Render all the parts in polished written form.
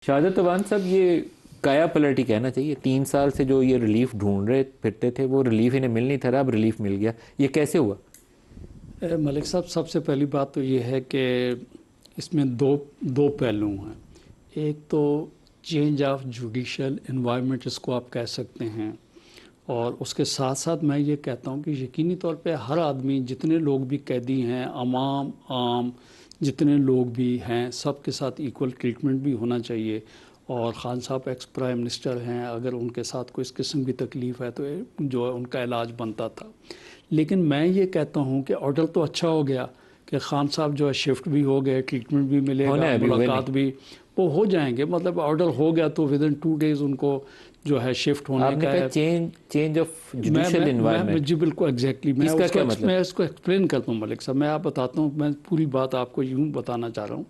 شہادت عوان صاحب، یہ کایا پلٹ ہی کہنا چاہیے. 3 سال سے جو یہ ریلیف ڈھونڈ رہے پھرتے تھے وہ ریلیف انہیں مل نہیں تھا رہا، اب ریلیف مل گیا. یہ کیسے ہوا؟ ملک صاحب، سب سے پہلی بات تو یہ ہے کہ اس میں دو پہلو ہیں. ایک تو چینج آف جوڈیشل انوائرمنٹ اس کو آپ کہہ سکتے ہیں، اور اس کے ساتھ ساتھ میں یہ کہتا ہوں کہ یقینی طور پہ ہر آدمی، جتنے لوگ بھی قیدی ہیں، عام جتنے لوگ بھی ہیں، سب کے ساتھ ایکول ٹریٹمنٹ بھی ہونا چاہیے. اور خان صاحب ایکس پرائم منسٹر ہیں، اگر ان کے ساتھ کوئی اس قسم کی تکلیف ہے تو جو ہے ان کا علاج بنتا تھا. لیکن میں یہ کہتا ہوں کہ آرڈر تو اچھا ہو گیا کہ خان صاحب جو ہے شفٹ بھی ہو گئے، ٹریٹمنٹ بھی ملے گا، ملاقات بھی وہ ہو جائیں گے. مطلب آرڈر ہو گیا تو ود ان 2 days ان کو جو ہے شفٹ ہونے کا ہے. چینج آف جوڈیشل انوائرمنٹ، جی بالکل ایگزیکٹلی. میں اس کو ایکسپلین کرتا ہوں ملک صاحب. میں آپ بتاتا ہوں، میں پوری بات آپ کو یوں بتانا چاہ رہا ہوں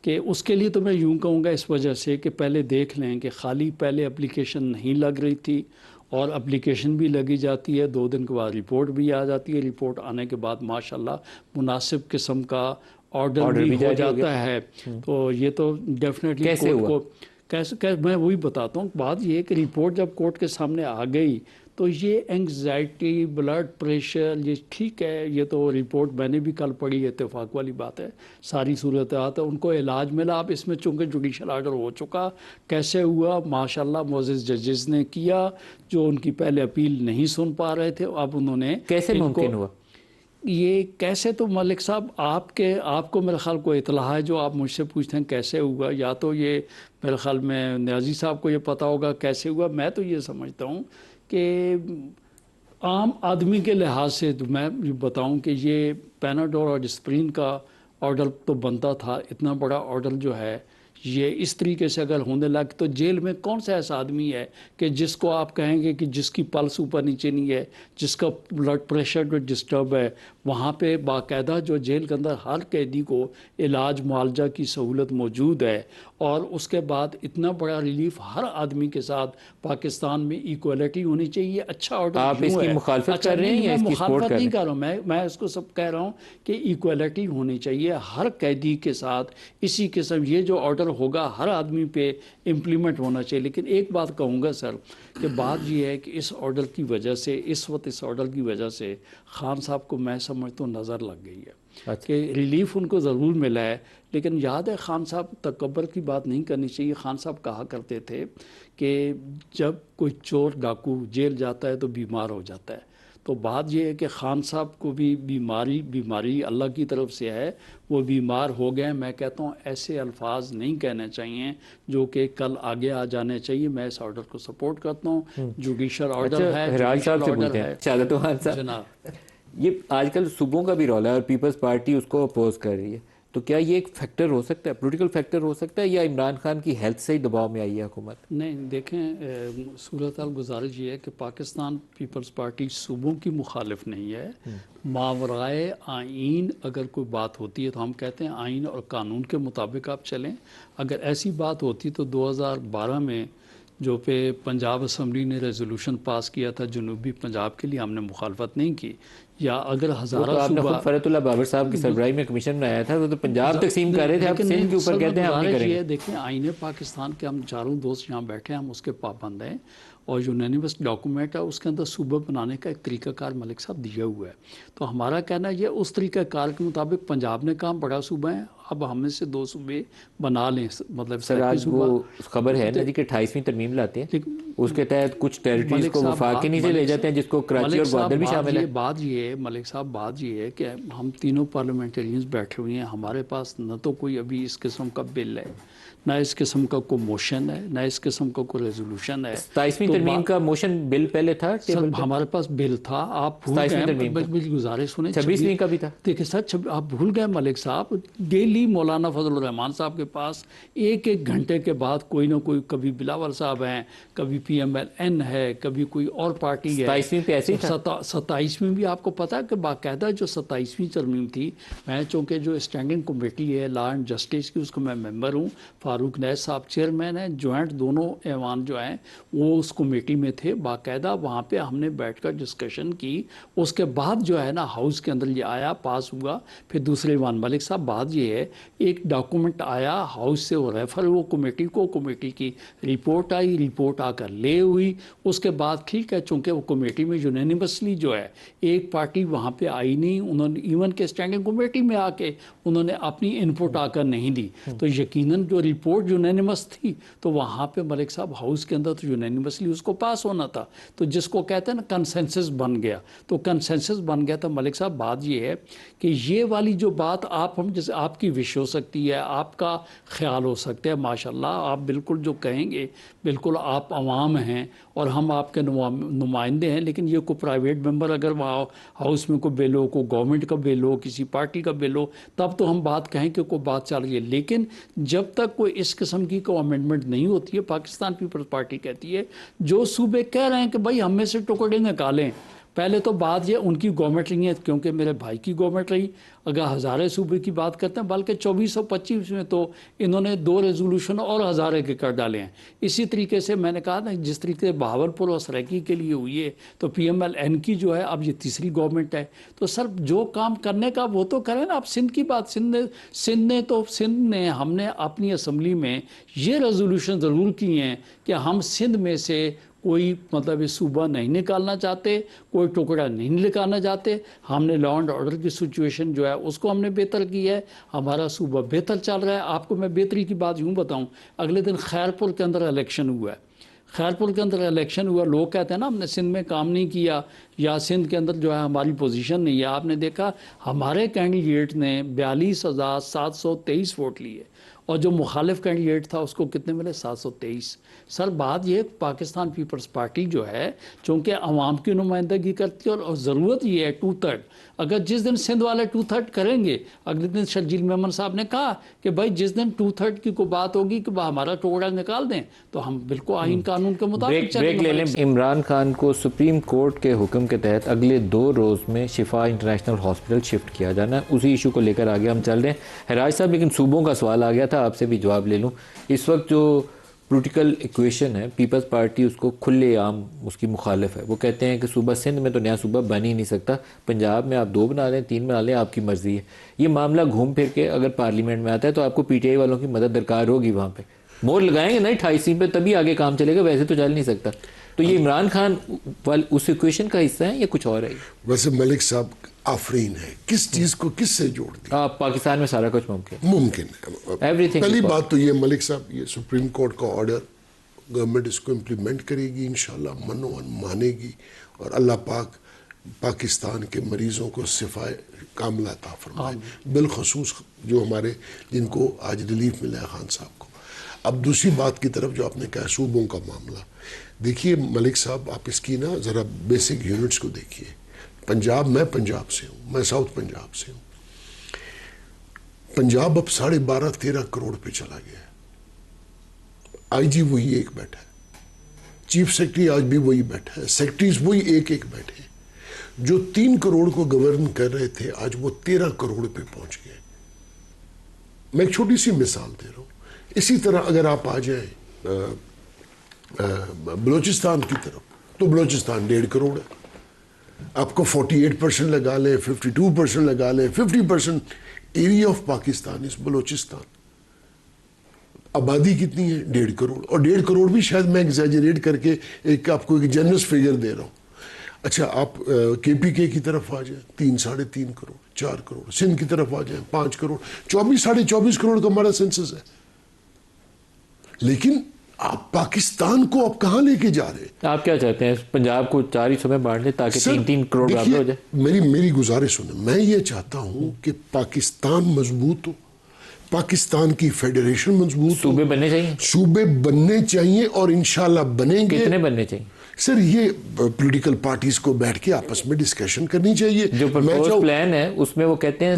کہ اس کے لیے تو میں یوں کہوں گا اس وجہ سے کہ پہلے دیکھ لیں کہ خالی پہلے اپلیکیشن نہیں لگ رہی تھی، اور اپلیکیشن بھی لگی جاتی ہے، 2 دن کے بعد رپورٹ بھی آ جاتی ہے، رپورٹ آنے کے بعد ماشاءاللہ مناسب قسم کا آرڈر بھی ہو جاتا ہے. تو یہ تو ڈیفینیٹلی کورٹ کو کیسے میں وہی بتاتا ہوں. بات یہ ہے کہ رپورٹ جب کورٹ کے سامنے آ گئی تو یہ انگزائٹی، بلڈ پریشر، یہ ٹھیک ہے، یہ تو رپورٹ میں نے بھی کل پڑھی، اتفاق والی بات ہے، ساری صورتحال ان کو علاج ملا. اب اس میں چونکہ جوڈیشل آرڈر ہو چکا، کیسے ہوا؟ ماشاءاللہ معزز ججز نے کیا جو ان کی پہلے اپیل نہیں سن پا رہے تھے. اب انہوں نے کیسے ممکن ہوا یہ؟ کیسے تو ملک صاحب آپ کو میرے خیال کو اطلاع ہے جو آپ مجھ سے پوچھتے ہیں کیسے ہوا، یا تو یہ میرے خیال میں نیازی صاحب کو یہ پتہ ہوگا کیسے ہوا. میں تو یہ سمجھتا ہوں کہ عام آدمی کے لحاظ سے تو میں بتاؤں کہ یہ پیناڈور اور ڈسپرین کا آرڈر تو بنتا تھا. اتنا بڑا آرڈر جو ہے یہ اس طریقے سے اگر ہونے لگ تو جیل میں کون سا ایسا آدمی ہے کہ جس کو آپ کہیں گے کہ جس کی پلس اوپر نیچے نہیں ہے، جس کا بلڈ پریشر جو ڈسٹرب ہے؟ وہاں پہ باقاعدہ جو جیل کے اندر ہر قیدی کو علاج معالجہ کی سہولت موجود ہے، اور اس کے بعد اتنا بڑا ریلیف ہر آدمی کے ساتھ پاکستان میں ایکویلٹی ہونی چاہیے. اچھا آرڈر آپ اس کی مخالفت کر رہے ہیں یا اس کی سپورٹ کر رہے ہیں؟ نہیں کر رہا ہوں میں اس کو سب کہہ رہا ہوں کہ ایکویلٹی ہونی چاہیے ہر قیدی کے ساتھ. اسی قسم یہ جو آرڈر ہوگا ہر آدمی پہ امپلیمنٹ ہونا چاہیے. لیکن ایک بات کہوں گا سر کہ بات یہ ہے کہ اس آرڈر کی وجہ سے اس آرڈر کی وجہ سے خان صاحب کو میں سمجھتا ہوں نظر لگ گئی ہے کہ ریلیف ان کو ضرور ملا ہے. لیکن یاد ہے خان صاحب تکبر کی بات نہیں کرنی چاہیے. خان صاحب کہا کرتے تھے کہ جب کوئی چور ڈاکو جیل جاتا ہے تو بیمار ہو جاتا ہے. تو بات یہ ہے کہ خان صاحب کو بھی بیماری اللہ کی طرف سے ہے، وہ بیمار ہو گئے. میں کہتا ہوں ایسے الفاظ نہیں کہنے چاہیے جو کہ کل آگے آ جانے چاہیے. میں اس آرڈر کو سپورٹ کرتا ہوں. جوڈیشل آرڈر ہے، جوڈیشل آرڈر ہے. شہادت عوان صاحب جناب، یہ آج کل صوبوں کا بھی رول ہے اور پیپلز پارٹی اس کو اپوز کر رہی ہے، تو کیا یہ ایک فیکٹر ہو سکتا ہے، پولیٹیکل فیکٹر ہو سکتا ہے، یا عمران خان کی ہیلتھ سے ہی دباؤ میں آئی ہے حکومت؟ نہیں دیکھیں، صورتحال گزارش یہ ہے کہ پاکستان پیپلز پارٹی صوبوں کی مخالف نہیں ہے. ماورائے آئین اگر کوئی بات ہوتی ہے تو ہم کہتے ہیں آئین اور قانون کے مطابق آپ چلیں. اگر ایسی بات ہوتی تو 2012 میں جو پہ پنجاب اسمبلی نے ریزولوشن پاس کیا تھا جنوبی پنجاب کے لیے، ہم نے مخالفت نہیں کی. یا اگر ہزارہ آپ نے خود فرحت اللہ بابر صاحب کی سربراہی میں کمیشن بنایا تھا، وہ تو پنجاب تقسیم کر رہے تھے، آپ سندھ کے اوپر کہتے ہیں ہم نہیں کریں گے. دیکھیں آئین پاکستان کے ہم چاروں دوست یہاں بیٹھے ہیں، ہم اس کے پابند ہیں، اور یونینیمس ڈاکومنٹ ہے اس کے اندر صوبہ بنانے کا ایک طریقہ کار ملک صاحب دیا ہوا ہے. تو ہمارا کہنا یہ اس طریقہ کار کے مطابق پنجاب نے کہا بڑا صوبہ ہے، اب ہم سے 2 صوبے بنا لیں. مطلب سر آج وہ خبر ہے نا جی کہ 28ویں ترمیم لاتے ہیں، اس کے تحت کچھ ٹیریٹریز کو وفاق کے نیچے لے جاتے ہیں، جس کو کراچی اور گوادر بھی شامل ہے. بات یہ ہے ملک صاحب، بات یہ ہے کہ ہم تینوں پارلیمنٹرینز بیٹھے ہوئے ہیں، ہمارے پاس نہ تو کوئی ابھی اس قسم کا بل ہے، نہ اس قسم کا کوئی موشن ہے، نہ اس قسم کا کوئی ریزولوشن ہے. 27ویں ترمیم کا موشن بل پہلے تھا ہمارے پاس بل تھا. آپ بھول گئے، گزارش سنیں، 26ویں کا بھی تھا. دیکھیں سر آپ بھول گئے ملک صاحب، ڈیلی مولانا فضل الرحمان صاحب کے پاس ایک گھنٹے کے بعد کوئی نہ کوئی، کبھی بلاول صاحب ہیں، کبھی PMLN ہے، کبھی کوئی اور پارٹی ہے. 27ویں پہ ایسے ہی تھا. 27ویں بھی آپ کو پتا ہے کہ باقاعدہ جو 27ویں ترمیم تھی، میں چونکہ جو اسٹینڈنگ کمیٹی ہے لا اینڈ جسٹس کی، اس کو میں ممبر ہوں. فاروق نیس صاحب چیئرمین ہیں, جوائنٹ دونوں ایوان جو ہیں وہ اس کمیٹی میں تھے باقاعدہ, وہاں پہ ہم نے بیٹھ کر ڈسکشن کی. اس کے بعد جو ہے نا ہاؤس کے اندر یہ آیا, پاس ہوا. پھر دوسرے ایوان ملک صاحب بات یہ ہے ایک ڈاکومنٹ آیا ہاؤس سے, وہ ریفر ہو کمیٹی کو, کمیٹی کی رپورٹ آئی, رپورٹ آ کر لے ہوئی. اس کے بعد ٹھیک ہے چونکہ وہ کمیٹی میں یونینیمسلی جو ہے ایک پارٹی وہاں پہ آئی نہیں, انہوں نے ایون کے اسٹینڈنگ کمیٹی میں آ کے انہوں نے اپنی ان پٹ آ کر نہیں دی. تو یقیناً جو رپورٹ یونینیمس تھی تو وہاں پہ ملک صاحب ہاؤس کے اندر تو یونینیمسلی اس کو پاس ہونا تھا. تو جس کو کہتے ہیں نا کنسنسس بن گیا, تو کنسنسس بن گیا. تو ملک صاحب بات یہ ہے کہ یہ والی جو بات آپ ہم جیسے آپ کی وش ہو سکتی ہے, آپ کا خیال ہو سکتا ہے, ماشاءاللہ آپ بالکل جو کہیں گے بالکل آپ عوام ہیں اور ہم آپ کے نمائندے ہیں, لیکن یہ کوئی پرائیویٹ ممبر اگر وہاں ہاؤس میں کوئی بل ہو, کوئی گورنمنٹ کا بل ہو, کسی پارٹی کا بل ہو, تب تو ہم بات کہیں کہ کوئی بات چل رہی ہے. لیکن جب تک کوئی اس قسم کی کوئی امینڈمنٹ نہیں ہوتی ہے, پاکستان پیپلز پارٹی کہتی ہے جو صوبے کہہ رہے ہیں کہ بھائی ہم میں سے ٹکڑے نکالیں. پہلے تو بات یہ ان کی گورنمنٹ نہیں ہے, کیونکہ میرے بھائی کی گورنمنٹ رہی. اگر ہزارے صوبے کی بات کرتے ہیں, بلکہ 2425 میں تو انہوں نے 2 ریزولوشن اور ہزارے کے کر ڈالے ہیں. اسی طریقے سے میں نے کہا نا جس طریقے سے بہاولپور اور سرائکی کے لیے ہوئی ہے, تو پی ایم ایل این کی جو ہے اب یہ تیسری گورنمنٹ ہے. تو سر جو کام کرنے کا وہ تو کریں نا. اب سندھ کی بات, سندھ نے ہم نے اپنی اسمبلی میں یہ ریزولوشن ضرور کی ہیں کہ ہم سندھ میں سے کوئی مطلب یہ صوبہ نہیں نکالنا چاہتے, کوئی ٹکڑا نہیں نکالنا چاہتے. ہم نے لا اینڈ آرڈر کی سچویشن جو ہے اس کو ہم نے بہتر کی ہے, ہمارا صوبہ بہتر چل رہا ہے. آپ کو میں بہتری کی بات یوں بتاؤں, اگلے دن خیرپور کے اندر الیکشن ہوا ہے. خیرپور کے اندر الیکشن ہوا, لوگ کہتے ہیں نا ہم نے سندھ میں کام نہیں کیا یا سندھ کے اندر جو ہے ہماری پوزیشن نہیں ہے. آپ نے دیکھا ہمارے کینڈیڈیٹ نے 42,723 ووٹ لیے اور جو مخالف کینڈیڈیٹ تھا اس کو کتنے ملے؟ 723. سر بات یہ پاکستان پیپلز پارٹی جو ہے چونکہ عوام کی نمائندگی کرتی ہے اور ضرورت یہ ہے 2/3. اگر جس دن سندھ والے 2/3 کریں گے, اگلے دن شرجیل میمن صاحب نے کہا کہ بھائی جس دن 2/3 کی کوئی بات ہوگی کہ ہمارا ٹکڑا نکال دیں تو ہم بالکل آئین قانون کے مطابق بریک لے لیں. عمران خان کو سپریم کورٹ کے حکم کے تحت اگلے 2 روز میں شفا انٹرنیشنل ہاسپٹل شفٹ کیا جانا ہے. اسی ایشو کو لے کر آگے ہم چل رہے ہیں. حراج صاحب لیکن صوبوں کا سوال آ گیا تھا, آپ سے بھی جواب لے لوں. اس وقت جو پولیٹیکل ایکویشن ہے, پیپلز پارٹی اس کو کھلے عام اس کی مخالف ہے. وہ کہتے ہیں کہ صوبہ سندھ میں تو نیا صوبہ بن ہی نہیں سکتا, پنجاب میں آپ 2 بنا لیں, 3 بنا لیں, آپ کی مرضی ہے. یہ معاملہ گھوم پھر کے اگر پارلیمنٹ میں آتا ہے تو آپ کو پی ٹی آئی والوں کی مدد درکار ہوگی. وہاں پہ مور لگائیں گے نا 28 پہ, تبھی آگے کام چلے گا, ویسے تو چل نہیں سکتا. تو یہ عمران خان اس ایکویشن کا حصہ ہے یا کچھ اور ہے؟ ویسے ملک صاحب آفرین ہے, کس چیز کو کس سے جوڑ دیا؟ پاکستان میں سارا کچھ ممکن ہے. پہلی بات تو یہ ملک صاحب, یہ سپریم کورٹ کا آرڈر گورنمنٹ اس کو امپلیمنٹ کرے گی انشاءاللہ, مانے گی, اور اللہ پاک پاکستان کے مریضوں کو شفا کاملہ عطا فرمائے, بالخصوص جو ہمارے جن کو آج ریلیف ملا ہے خان صاحب کو. اب دوسری بات کی طرف جو آپ نے کہا صوبوں کا معاملہ, دیکھیے ملک صاحب آپ اس کی نا ذرا بیسک یونٹس کو دیکھیے. پنجاب, میں پنجاب سے ہوں, میں ساؤتھ پنجاب سے ہوں. پنجاب اب 12.5-13 کروڑ پہ چلا گیا ہے. آئی جی وہی ایک بیٹھا ہے, چیف سیکرٹری آج بھی وہی بیٹھا ہے, سیکرٹریز وہی ایک بیٹھے ہیں. جو 3 کروڑ کو گورن کر رہے تھے آج وہ 13 کروڑ پہ پہنچ گئے. میں ایک چھوٹی سی مثال دے رہا ہوں. اسی طرح اگر آپ آ جائیں بلوچستان کی طرف, تو بلوچستان 1.5 کروڑ ہے. آپ کو 48% لگا لیں, 52% لگا لیں, 50% ایریا آف پاکستان اس بلوچستان. آبادی کتنی ہے؟ 1.5 کروڑ. اور 1.5 کروڑ بھی شاید میں ایگزیجریٹ کر کے ایک آپ کو ایک جنرس فگر دے رہا ہوں. اچھا آپ کے پی کے کی طرف آ جائیں, 3-3.5 کروڑ, 4 کروڑ. سندھ کی طرف آ جائیں 5 کروڑ. 24-24.5 کروڑ کا ہمارا سینسس ہے. لیکن آپ پاکستان کو آپ کہاں لے کے جا رہے ہیں؟ آپ کیا چاہتے ہیں پنجاب کو 4 حصوں میں بانٹ دیں تاکہ 3 کروڑ برابر ہو جائے؟ میری گزارش سنیں, میں یہ چاہتا ہوں کہ پاکستان مضبوط ہو, پاکستان کی فیڈریشن مضبوط ہو. صوبے بننے چاہیے, صوبے بننے چاہیے اور انشاءاللہ بنیں گے. کتنے بننے چاہیے سر؟ یہ پولیٹیکل پارٹیز کو بیٹھ کے آپس میں ڈسکشن کرنی چاہیے. جو پرپوز پلان ہے اس میں وہ کہتے ہیں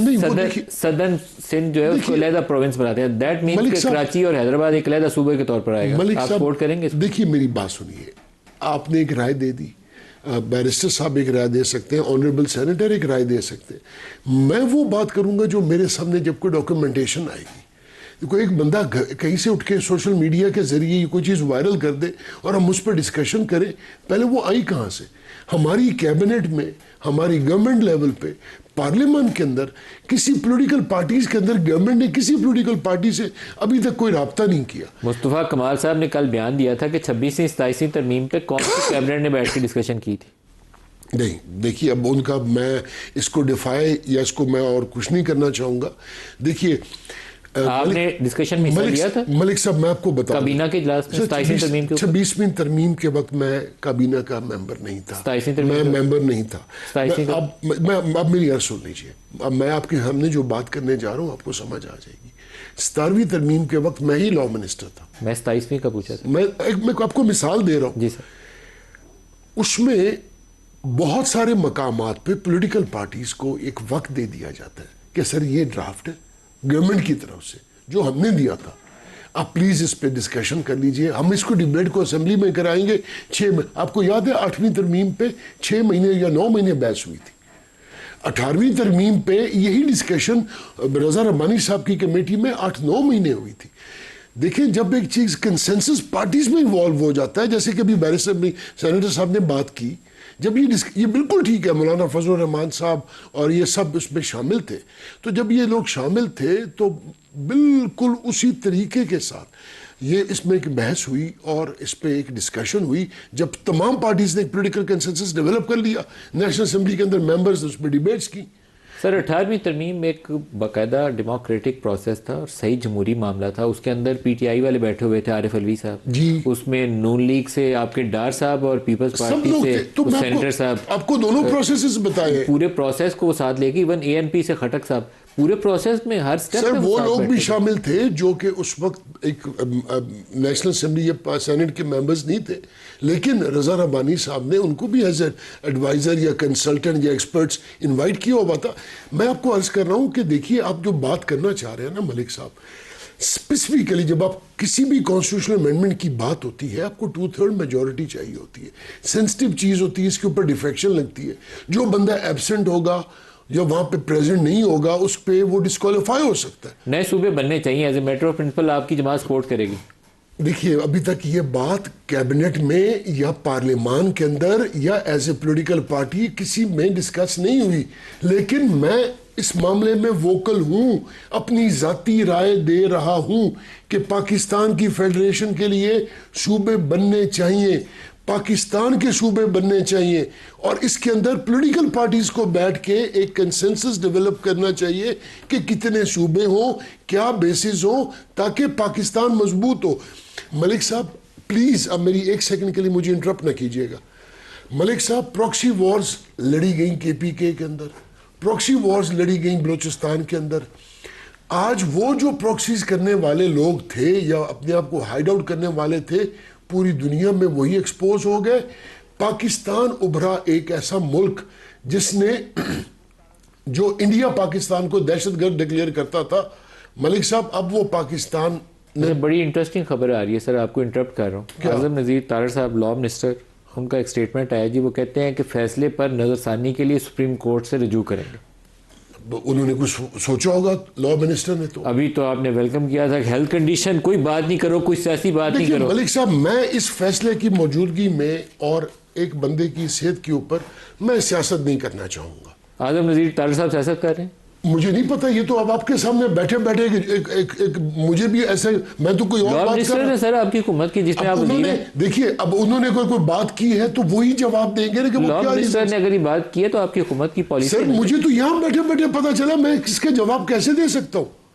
سدرن سندھ جو ہے اس کو علیحدہ پروونس بناتے ہیں. دیٹ مینس کہ کراچی اور حیدرآباد ایک علیحدہ صوبے کے طور پر آئے گا. آپ سپورٹ کریں گے؟ دیکھیے میری بات سنیے, آپ نے ایک رائے دے دی, بیرسٹر صاحب ایک رائے دے سکتے ہیں, آنریبل سینیٹر ایک رائے دے سکتے ہیں. میں وہ بات کروں گا جو میرے سامنے جب کوئی ڈاکومنٹیشن آئے گی. کوئی ایک بندہ کہیں سے اٹھ کے سوشل میڈیا کے ذریعے کوئی چیز وائرل کر دے اور ہم اس پہ ڈسکشن کریں. پہلے وہ آئی کہاں سے؟ ہماری کیبنٹ میں, ہماری گورنمنٹ لیول پہ, پارلیمان کے اندر, کسی پولیٹیکل پارٹیز کے اندر گورنمنٹ نے کسی پولیٹیکل پارٹی سے ابھی تک کوئی رابطہ نہیں کیا. مصطفیٰ کمال صاحب نے کل بیان دیا تھا کہ 26ویں 27ویں ترمیم پہ کون سی کیبنٹ نے بیٹھ کے ڈسکشن کی تھی. نہیں دیکھیے, اب ان کا میں اس کو ڈیفائی یا اس کو میں اور کچھ نہیں کرنا چاہوں گا. دیکھیے آپ نے ڈسکشن میں حصہ لیا تھا ملک صاحب, میں آپ کو بتا کابینہ کے اجلاس میں 27ویں ترمیم کے 26ویں ترمیم کے وقت میں کابینہ کا ممبر نہیں تھا. 27ویں ترمیم میں ممبر نہیں تھا. 27ویں اب میری عرض سن لیجیے, اب میں آپ کے ہم نے جو بات کرنے جا رہا ہوں آپ کو سمجھ آ جائے گی. 17ویں ترمیم کے وقت میں ہی لا منسٹر تھا. میں 27ویں کا پوچھا تھا. میں آپ کو مثال دے رہا ہوں. جی سر. اس میں بہت سارے مقامات پہ پولیٹیکل پارٹیز کو ایک وقت دے دیا جاتا ہے کہ سر یہ ڈرافٹ ہے گورنمنٹ کی طرف سے جو ہم نے دیا تھا, آپ پلیز اس پہ ڈسکشن کر لیجئے, ہم اس کو ڈیبیٹ کو اسمبلی میں کرائیں گے. آپ کو یاد ہے 8ویں ترمیم پہ 6 مہینے یا 9 مہینے بحث ہوئی تھی. 18ویں ترمیم پہ یہی ڈسکشن رضا ربانی صاحب کی کمیٹی میں 8-9 مہینے ہوئی تھی. دیکھیں جب ایک چیز کنسنسس پارٹیز میں انوالو ہو جاتا ہے, جیسے کہ ابھی بیرسٹر سینیٹر صاحب نے بات کی, جب یہ بالکل ٹھیک ہے, مولانا فضل الرحمان صاحب اور یہ سب اس میں شامل تھے, تو جب یہ لوگ شامل تھے تو بالکل اسی طریقے کے ساتھ یہ اس میں ایک بحث ہوئی اور اس پہ ایک ڈسکشن ہوئی. جب تمام پارٹیز نے ایک پولیٹیکل کنسنسس ڈیولپ کر لیا, نیشنل اسمبلی کے اندر ممبرز اس پہ ڈیبیٹس کی. سر 18ویں ترمیم میں ایک باقاعدہ ڈیموکریٹک پروسیس تھا اور صحیح جمہوری معاملہ تھا. اس کے اندر پی ٹی آئی والے بیٹھے ہوئے تھے, عارف الوی صاحب جی, اس میں نون لیگ سے آپ کے ڈار صاحب اور پیپلز پارٹی سے سینیٹر صاحب, آپ کو دونوں پروسیسز بتائے, پورے پروسیس کو وہ ساتھ لے کے, ایون اے این پی سے خٹک صاحب, پورے پروسیس میں ہر سٹیپ سر وہ لوگ بھی شامل تھے جو کہ اس وقت ایک نیشنل اسمبلی یا سینٹ کے ممبرز نہیں تھے, لیکن رضا ربانی صاحب نے ان کو بھی ایز اے ایڈوائزر یا کنسلٹنٹ یا ایکسپرٹس انوائٹ کیا ہوا تھا. میں آپ کو عرض کر رہا ہوں کہ دیکھیے آپ جو بات کرنا چاہ رہے ہیں نا ملک صاحب, اسپیسیفکلی جب آپ کسی بھی کانسٹیٹیوشنل امینڈمنٹ کی بات ہوتی ہے, آپ کو 2/3 میجورٹی چاہیے ہوتی ہے. سینسٹیو چیز ہوتی ہے, اس کے اوپر ڈیفیکشن لگتی ہے. جو بندہ ایبسنٹ ہوگا یا وہاں پہ پریزنٹ نہیں ہوگا اس پہ وہ ڈسکوالیفائی ہو سکتا ہے. نئے صوبے بننے چاہیے, as a matter of principle آپ کی جماعت سپورٹ کرے گی. دیکھیے ابھی تک یہ بات کیبنٹ میں یا پارلیمان کے اندر یا ایز اے پولیٹیکل پارٹی کسی میں ڈسکس نہیں ہوئی, لیکن میں اس معاملے میں ووکل ہوں, اپنی ذاتی رائے دے رہا ہوں کہ پاکستان کی فیڈریشن کے لیے صوبے بننے چاہیے, پاکستان کے صوبے بننے چاہیے, اور اس کے اندر پولیٹیکل پارٹیز کو بیٹھ کے ایک کنسنسس ڈیولپ کرنا چاہیے کہ کتنے صوبے ہوں, کیا بیسز ہوں, تاکہ پاکستان مضبوط ہو. ملک صاحب پلیز اب میری 1 سیکنڈ کے لیے مجھے انٹرپٹ نہ کیجیے گا. ملک صاحب پروکسی وارز لڑی گئیں کے پی کے اندر, پروکسی وارز لڑی گئیں بلوچستان کے اندر. آج وہ جو پروکسیز کرنے والے لوگ تھے یا اپنے آپ کو ہائیڈ آؤٹ کرنے والے تھے, پوری دنیا میں وہی ایکسپوز ہو گئے. پاکستان ابھرا ایک ایسا ملک جس نے جو انڈیا پاکستان کو دہشت گرد ڈکلیئر کرتا تھا, ملک صاحب اب وہ پاکستان بڑی انٹرسٹنگ خبر آ رہی ہے سر, آپ کو انٹرپٹ کر رہا ہوں. اعظم نذیر طاہر صاحب لا منسٹر, ان کا ایک سٹیٹمنٹ آیا جی, وہ کہتے ہیں کہ فیصلے پر نظر ثانی کے لیے سپریم کورٹ سے رجوع کریں گے. انہوں نے کچھ سوچا ہوگا لا منسٹر نے, تو ابھی تو آپ نے ویلکم کیا تھا کہ ہیلتھ کنڈیشن کوئی بات نہیں کرو, کوئی سیاسی بات نہیں کرو. ملک صاحب میں اس فیصلے کی موجودگی میں اور ایک بندے کی صحت کے اوپر میں سیاست نہیں کرنا چاہوں گا. اعظم نذیر طاہر صاحب سیاست کر رہے ہیں؟ مجھے نہیں پتا, یہ تو اب آپ کے سامنے بیٹھے ایک مجھے بھی ایسے, میں تو کوئی اور بات کر رہا ہوں. سر آپ کی حکومت کی جس میں آپ وزیر ہیں, دیکھیے اب انہوں نے کوئی بات کی ہے تو وہی جواب دیں گے کہ لا منسٹر نے اگر یہ بات کی ہے تو آپ کی حکومت کی پالیسی. سر مجھے تو یہاں بیٹھے پتہ چلا, میں اس کے جواب کیسے دے سکتا ہوں؟